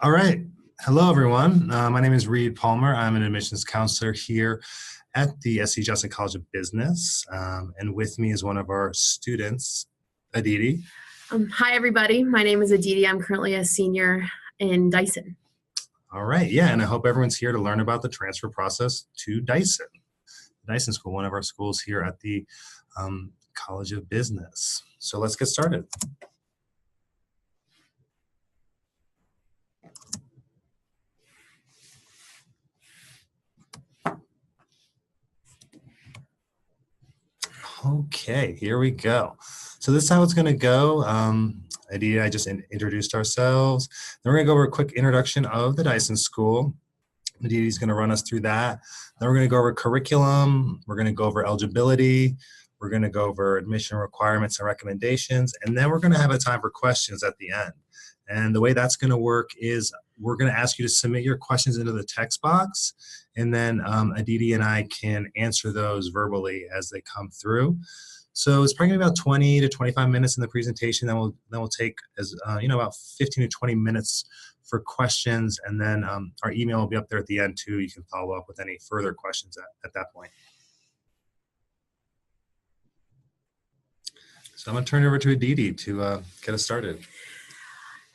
All right. Hello, everyone. My name is Reid Palmer. I'm an admissions counselor here at the SC Johnson College of Business. And with me is one of our students, Aditi. Hi, everybody. My name is Aditi. I'm currently a senior in Dyson. All right. Yeah. And I hope everyone's here to learn about the transfer process to Dyson. Dyson School, one of our schools here at the College of Business. So let's get started. Okay, here we go. So this is how it's going to go. Aditi and I just introduced ourselves. Then we're going to go over a quick introduction of the Dyson School. Aditi's going to run us through that. Then we're going to go over curriculum. We're going to go over eligibility. We're going to go over admission requirements and recommendations. And then we're going to have a time for questions at the end. And the way that's going to work is we're going to ask you to submit your questions into the text box, and then Aditi and I can answer those verbally as they come through. So it's probably about 20 to 25 minutes in the presentation. Then we'll take about 15 to 20 minutes for questions, and then our email will be up there at the end too. You can follow up with any further questions at that point. So I'm going to turn it over to Aditi to get us started.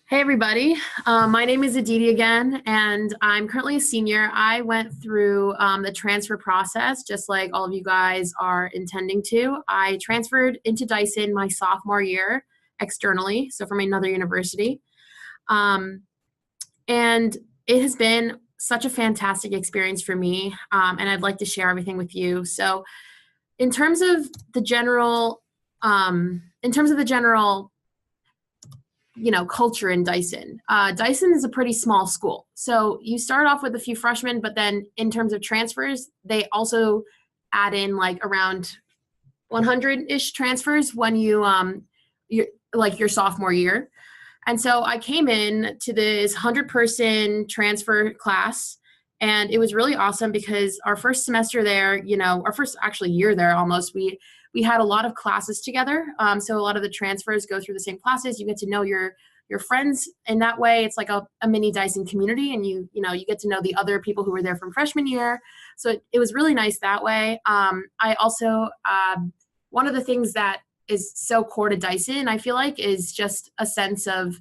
Hey, everybody. My name is Aditi again, and I'm currently a senior. I went through the transfer process just like all of you guys are intending to. I transferred into Dyson my sophomore year externally, so from another university. And it has been such a fantastic experience for me, and I'd like to share everything with you. So in terms of the general culture in Dyson. Dyson is a pretty small school. So you start off with a few freshmen, but then in terms of transfers, they also add in like around 100-ish transfers when you're your sophomore year. And so I came in to this 100-person transfer class, and it was really awesome because our first semester there, our first actually year there almost, we had a lot of classes together. So a lot of the transfers go through the same classes. You get to know your friends in that way. It's like a mini Dyson community, and you get to know the other people who were there from freshman year. So it was really nice that way. I also, one of the things that is so core to Dyson, I feel like, is just a sense of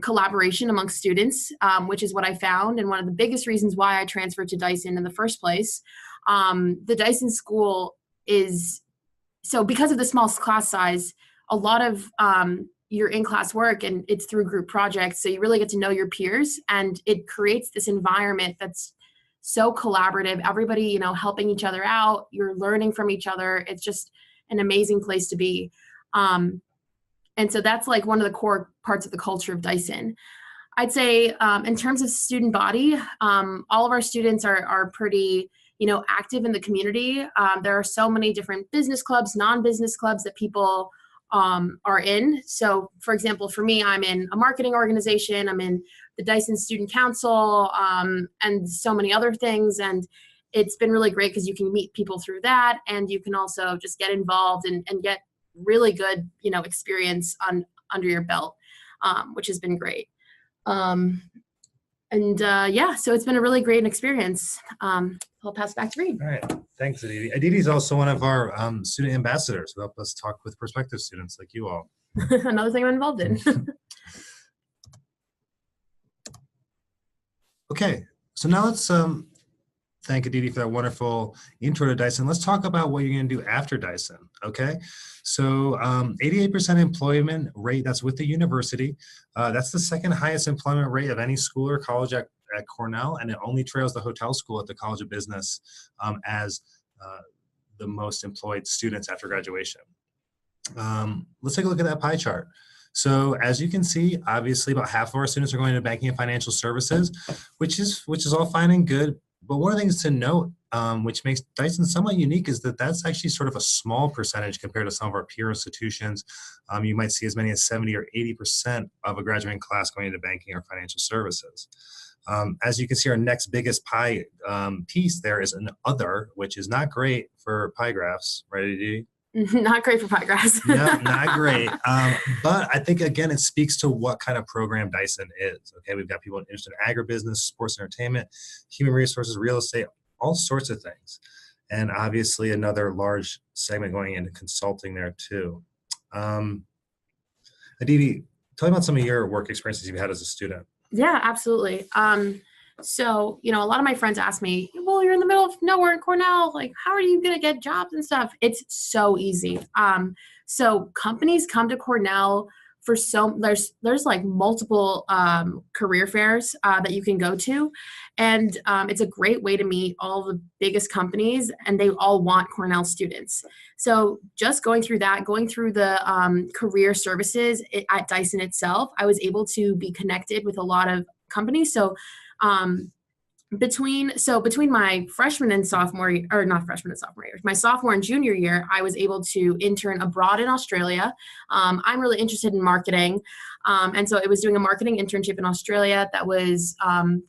collaboration amongst students, which is what I found. And one of the biggest reasons why I transferred to Dyson in the first place. The Dyson School is, so because of the small class size, a lot of your in-class work, and it's through group projects, so you really get to know your peers, and it creates this environment that's so collaborative. Everybody, helping each other out. You're learning from each other. It's just an amazing place to be. And so that's like one of the core parts of the culture of Dyson. I'd say in terms of student body, all of our students are pretty active in the community. There are so many different business clubs, non-business clubs that people are in. So for example, for me, I'm in a marketing organization, I'm in the Dyson Student Council, and so many other things. And it's been really great because you can meet people through that, and you can also just get involved and get really good, experience under your belt, which has been great. So it's been a really great experience. I'll pass it back to Reid. All right, thanks, Aditi. Aditi is also one of our student ambassadors who help us talk with prospective students like you all. Another thing I'm involved in. Okay, so now let's thank Aditi for that wonderful intro to Dyson. Let's talk about what you're going to do after Dyson, okay? So 88% employment rate, that's with the university. That's the second highest employment rate of any school or college at Cornell, and it only trails the hotel school at the College of Business as the most employed students after graduation. Let's take a look at that pie chart. So as you can see, obviously about half of our students are going to banking and financial services, which is all fine and good. But one of the things to note, which makes Dyson somewhat unique, is that that's actually sort of a small percentage compared to some of our peer institutions. You might see as many as 70 or 80% of a graduating class going into banking or financial services. As you can see, our next biggest pie piece there is an other, which is not great for pie graphs, right, Aditi? Not great for pie grass. No, not great. But I think, again, it speaks to what kind of program Dyson is. Okay, we've got people interested in agribusiness, sports entertainment, human resources, real estate, all sorts of things. And obviously another large segment going into consulting there too. Aditi, tell me about some of your work experiences you've had as a student. Yeah, absolutely. So, a lot of my friends ask me, well, you're in the middle of nowhere in Cornell. Like, how are you going to get jobs and stuff? It's so easy. So companies come to Cornell for there's like multiple career fairs that you can go to. And it's a great way to meet all the biggest companies, and they all want Cornell students. So just going through the career services at Dyson itself, I was able to be connected with a lot of companies. So between my freshman and sophomore, or not freshman and sophomore years, my sophomore and junior year, I was able to intern abroad in Australia. I'm really interested in marketing. And so it was doing a marketing internship in Australia that was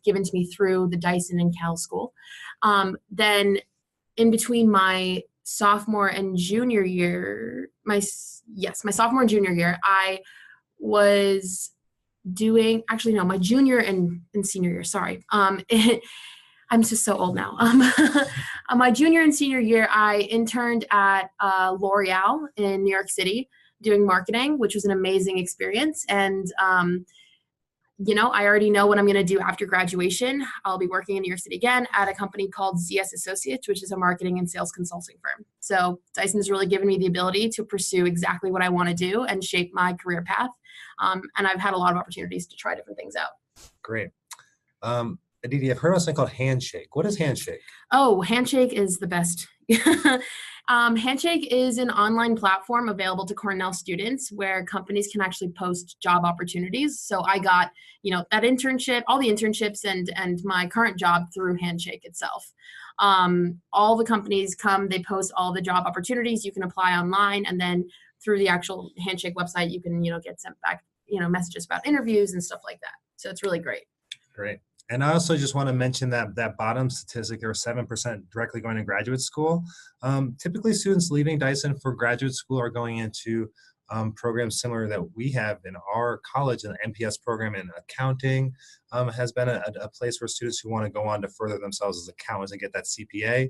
given to me through the Dyson and Cal School. Then in between my sophomore and junior year, my sophomore and junior year, I was doing, actually no, my junior and senior year, sorry. I'm just so old now. My junior and senior year, I interned at L'Oreal in New York City doing marketing, which was an amazing experience. And I already know what I'm going to do after graduation. I'll be working in New York City again at a company called ZS Associates, which is a marketing and sales consulting firm. So Dyson has really given me the ability to pursue exactly what I want to do and shape my career path. And I've had a lot of opportunities to try different things out. Great. Aditi, I've heard of something called Handshake. What is Handshake? Oh, Handshake is the best. Handshake is an online platform available to Cornell students where companies can actually post job opportunities. So I got, that internship, all the internships and my current job through Handshake itself. All the companies they post all the job opportunities. You can apply online, and then through the actual Handshake website, you can, get sent back, messages about interviews and stuff like that. So it's really great. Great. And I also just want to mention that bottom statistic, there are 7% directly going to graduate school. Typically, students leaving Dyson for graduate school are going into programs similar that we have in our college. An MPS program in accounting has been a place for students who want to go on to further themselves as accountants and get that CPA.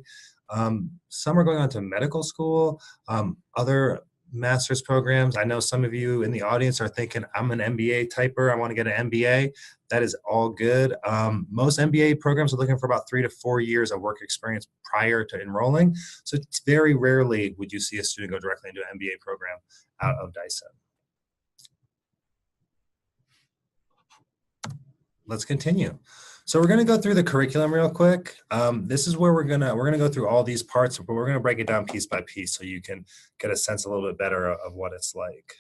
Some are going on to medical school, other master's programs. I know some of you in the audience are thinking, I'm an MBA typer, I want to get an MBA. That is all good. Most MBA programs are looking for about 3 to 4 years of work experience prior to enrolling. So it's very rarely would you see a student go directly into an MBA program out of Dyson. Let's continue. So we're going to go through the curriculum real quick. This is where we're going to go through all these parts, but we're going to break it down piece by piece so you can get a sense a little bit better of what it's like.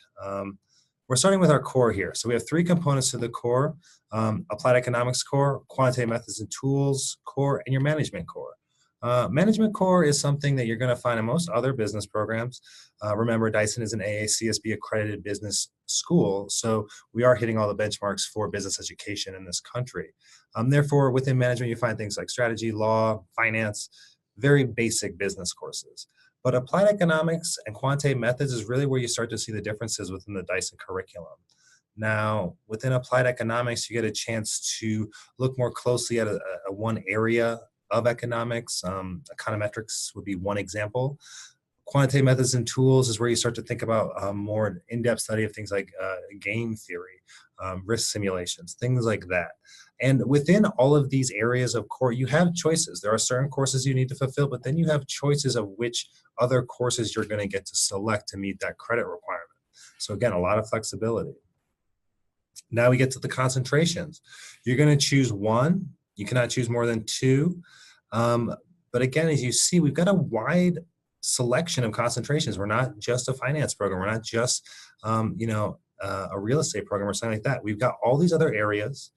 We're starting with our core here. So we have 3 components to the core: applied economics core, quantitative methods and tools core, and your management core. Management core is something that you're going to find in most other business programs. Remember, Dyson is an AACSB accredited business school, so we are hitting all the benchmarks for business education in this country. Therefore, within management, you find things like strategy, law, finance, very basic business courses. But applied economics and quantitative methods is really where you start to see the differences within the Dyson curriculum. Now, within applied economics, you get a chance to look more closely at a one area of economics. Econometrics would be one example. Quantitative methods and tools is where you start to think about more in-depth study of things like game theory, risk simulations, things like that. And within all of these areas of core, you have choices. There are certain courses you need to fulfill, but then you have choices of which other courses you're going to get to select to meet that credit requirement. So again, a lot of flexibility. Now we get to the concentrations. You're going to choose one. You cannot choose more than 2. But again, as you see, we've got a wide selection of concentrations. We're not just a finance program. We're not just, a real estate program or something like that. We've got all these other areas.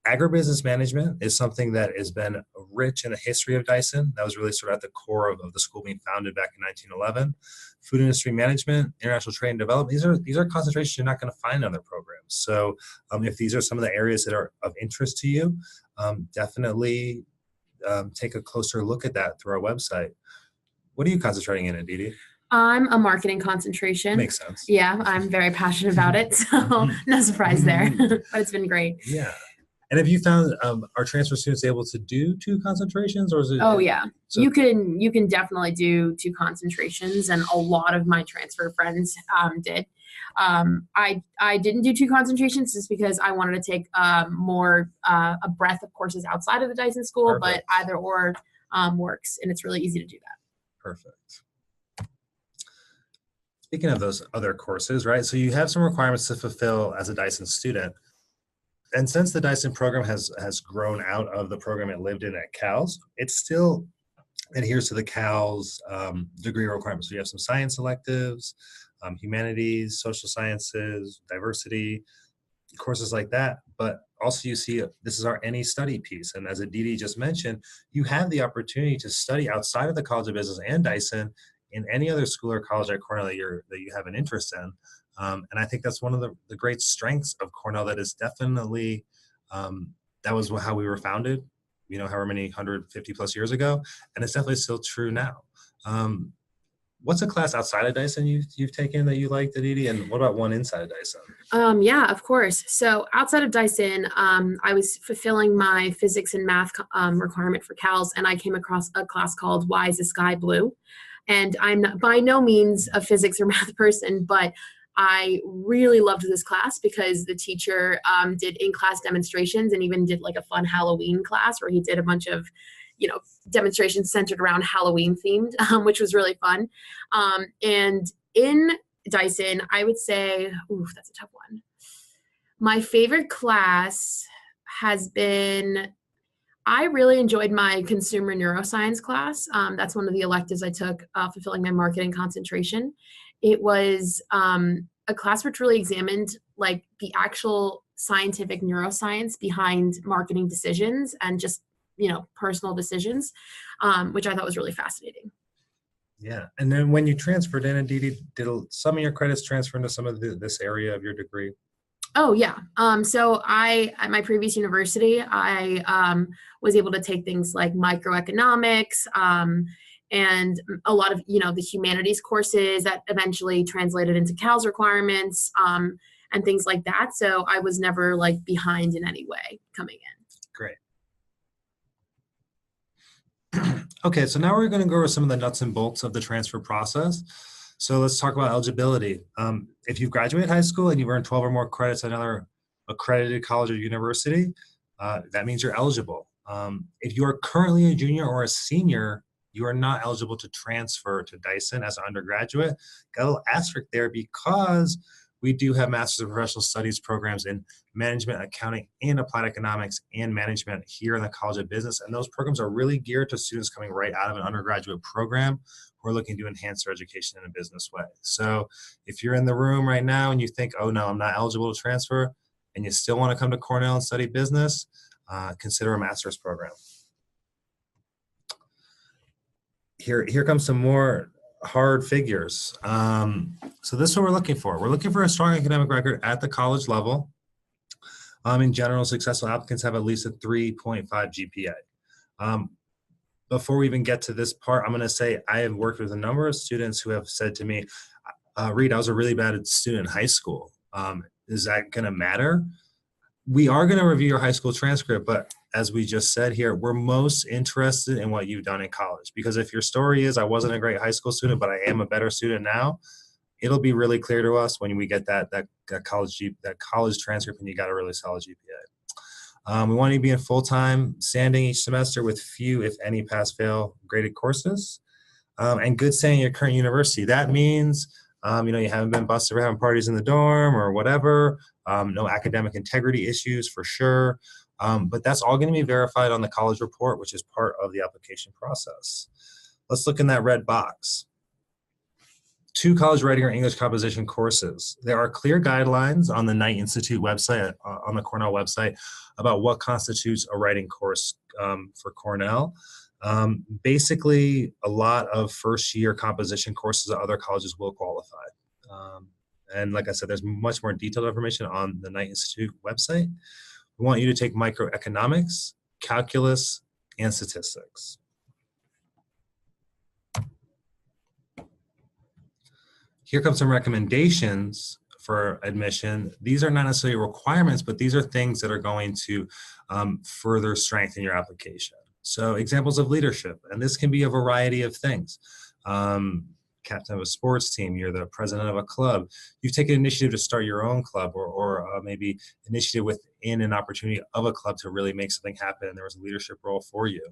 Agribusiness management is something that has been rich in the history of Dyson. That was really sort of at the core of the school being founded back in 1911. Food industry management, international trade and development, these are concentrations you're not going to find in other programs. So if these are some of the areas that are of interest to you, definitely take a closer look at that through our website. What are you concentrating in, Aditi? I'm a marketing concentration. Makes sense. Yeah, I'm very passionate about it, so no surprise there, but it's been great. Yeah. And have you found, are transfer students able to do 2 concentrations, or is it? Oh yeah, So, you can definitely do 2 concentrations, and a lot of my transfer friends did. I didn't do 2 concentrations just because I wanted to take more a breadth of courses outside of the Dyson School, Perfect. but either or works, and it's really easy to do that. Perfect. Speaking of those other courses, right? So you have some requirements to fulfill as a Dyson student. And since the Dyson program has grown out of the program it lived in at Cal's, it still adheres to the Cal's degree requirements. So you have some science electives, humanities, social sciences, diversity, courses like that. But also you see this is our any study piece. And as Aditi just mentioned, you have the opportunity to study outside of the College of Business and Dyson in any other school or college at Cornell that you have an interest in. And I think that's one of the great strengths of Cornell that is definitely, that was how we were founded, however many 150 plus years ago. And it's definitely still true now. What's a class outside of Dyson you've taken that you liked, Aditi? And what about one inside of Dyson? Yeah, of course. So outside of Dyson, I was fulfilling my physics and math requirement for CALS, and I came across a class called Why is the Sky Blue? And I'm not, by no means a physics or math person, but I really loved this class because the teacher did in-class demonstrations and even did like a fun Halloween class where he did a bunch of, demonstrations centered around Halloween themed, which was really fun. And in Dyson, I would say, ooh, that's a tough one. My favorite class has been, I really enjoyed my consumer neuroscience class. That's one of the electives I took fulfilling my marketing concentration. It was a class which really examined like the actual scientific neuroscience behind marketing decisions and just, personal decisions, which I thought was really fascinating. Yeah. And then when you transferred in, Aditi, did some of your credits transfer into some of this area of your degree? Oh yeah. So at my previous university, I was able to take things like microeconomics, and a lot of, the humanities courses that eventually translated into CALS requirements, and things like that. So I was never like behind in any way coming in. Great. Okay, so now we're going to go over some of the nuts and bolts of the transfer process. So let's talk about eligibility. If you've graduated high school and you've earned 12 or more credits at another accredited college or university, that means you're eligible. If you are currently a junior or a senior, you are not eligible to transfer to Dyson as an undergraduate. Got a little asterisk there because we do have Master's of Professional Studies programs in management, accounting, and applied economics and management here in the College of Business. And those programs are really geared to students coming right out of an undergraduate program who are looking to enhance their education in a business way. So if you're in the room right now and you think, oh no, I'm not eligible to transfer, and you still want to come to Cornell and study business, consider a master's program. Here comes some more hard figures. So this is what we're looking for. We're looking for a strong academic record at the college level. In general, successful applicants have at least a 3.5 GPA. Before we even get to this part, I'm going to say I have worked with a number of students who have said to me, Reid, I was a really bad student in high school. Is that going to matter? We are going to review your high school transcript, but as we just said here, we're most interested in what you've done in college. Because if your story is, I wasn't a great high school student, but I am a better student now, it'll be really clear to us when we get that college transcript and you got a really solid GPA. We want you to be in full-time standing each semester with few, if any, pass-fail graded courses, and good standing at your current university. That means you haven't been busted for having parties in the dorm or whatever, no academic integrity issues for sure. But that's all going to be verified on the college report, which is part of the application process. Let's look in that red box. 2 college writing or English composition courses. There are clear guidelines on the Knight Institute website, on the Cornell website, about what constitutes a writing course for Cornell. Basically, a lot of first-year composition courses at other colleges will qualify. And like I said, there's much more detailed information on the Knight Institute website. We want you to take microeconomics, calculus, and statistics. Here comes some recommendations for admission. These are not necessarily requirements, but these are things that are going to further strengthen your application. So examples of leadership, and this can be a variety of things. Captain of a sports team, you're the president of a club, you've taken initiative to start your own club, or maybe initiative within an opportunity of a club to really make something happen, and there was a leadership role for you.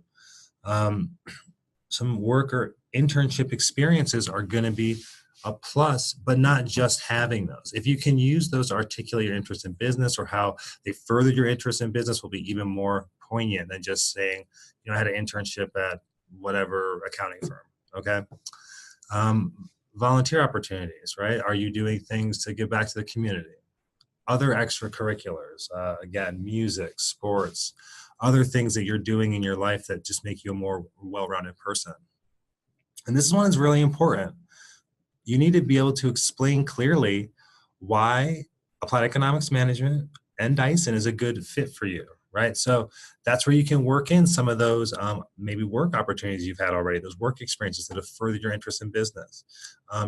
Some work or internship experiences are going to be a plus, but not just having those. If you can use those to articulate your interest in business or how they further your interest in business, will be even more poignant than just saying, I had an internship at whatever accounting firm. Okay. Volunteer opportunities, right? Are you doing things to give back to the community? Other extracurriculars, again, music, sports, other things that you're doing in your life that just make you a more well-rounded person. And this one is really important. You need to be able to explain clearly why applied economics management and Dyson is a good fit for you, right? So that's where you can work in some of those maybe work opportunities you've had already, those work experiences that have furthered your interest in business,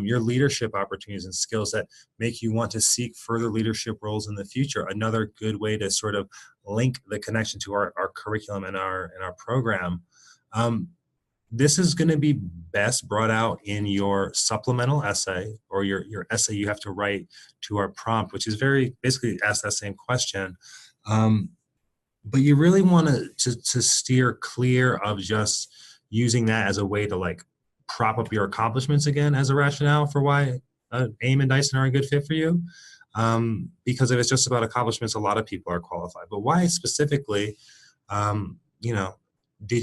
your leadership opportunities and skills that make you want to seek further leadership roles in the future. Another good way to sort of link the connection to our curriculum and our program. This is going to be best brought out in your supplemental essay, or your essay you have to write to our prompt, which is very basically ask that same question. But you really want to steer clear of just using that as a way to like prop up your accomplishments again as a rationale for why AIM and Dyson are a good fit for you. Because if it's just about accomplishments, a lot of people are qualified. But why specifically, do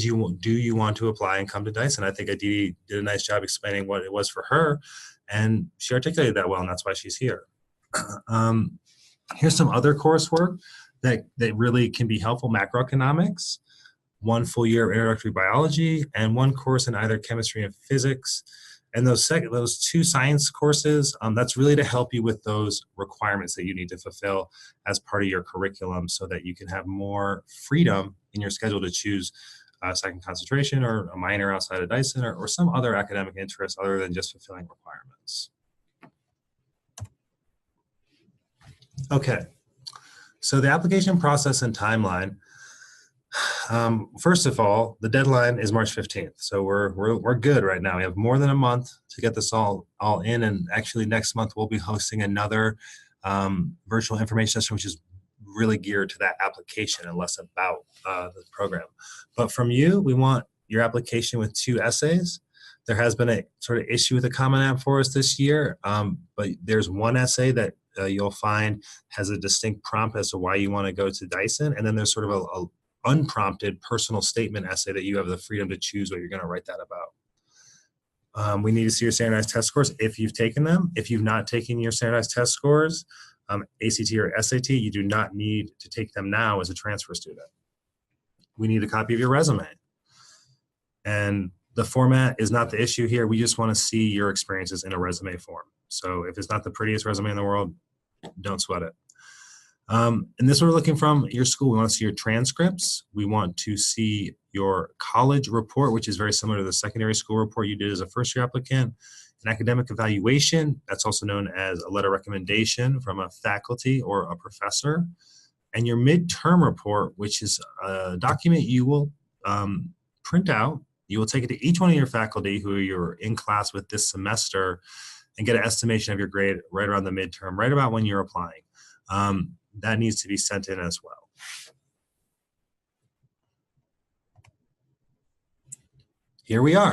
you want to apply and come to Dyson? I think Aditi did a nice job explaining what it was for her, and she articulated that well, and that's why she's here. Here's some other coursework that really can be helpful. Macroeconomics, 1 full year of introductory biology, and 1 course in either chemistry and physics. And those 2 science courses, that's really to help you with those requirements that you need to fulfill as part of your curriculum, so that you can have more freedom in your schedule to choose a second concentration or a minor outside of Dyson, or some other academic interest other than just fulfilling requirements. Okay, so the application process and timeline. First of all, the deadline is March 15th. So we're good right now. We have more than a month to get this all in. And actually next month, we'll be hosting another virtual information session, which is really geared to that application and less about the program. But from you, we want your application with 2 essays. There has been a sort of issue with the Common App for us this year, but there's 1 essay that you'll find has a distinct prompt as to why you want to go to Dyson. And then there's sort of a unprompted personal statement essay that you have the freedom to choose what you're going to write that about. We need to see your standardized test scores if you've taken them. If you've not taken your standardized test scores, ACT or SAT, you do not need to take them now as a transfer student. We need a copy of your resume. And the format is not the issue here. We just want to see your experiences in a resume form. So if it's not the prettiest resume in the world, don't sweat it. And this is what we're looking from your school. We want to see your transcripts. We want to see your college report, which is very similar to the secondary school report you did as a first-year applicant. An academic evaluation, that's also known as a letter of recommendation from a faculty or a professor. And your midterm report, which is a document you will print out. You will take it to each one of your faculty who you're in class with this semester and get an estimation of your grade right around the midterm, right about when you're applying. That needs to be sent in as well. Here we are.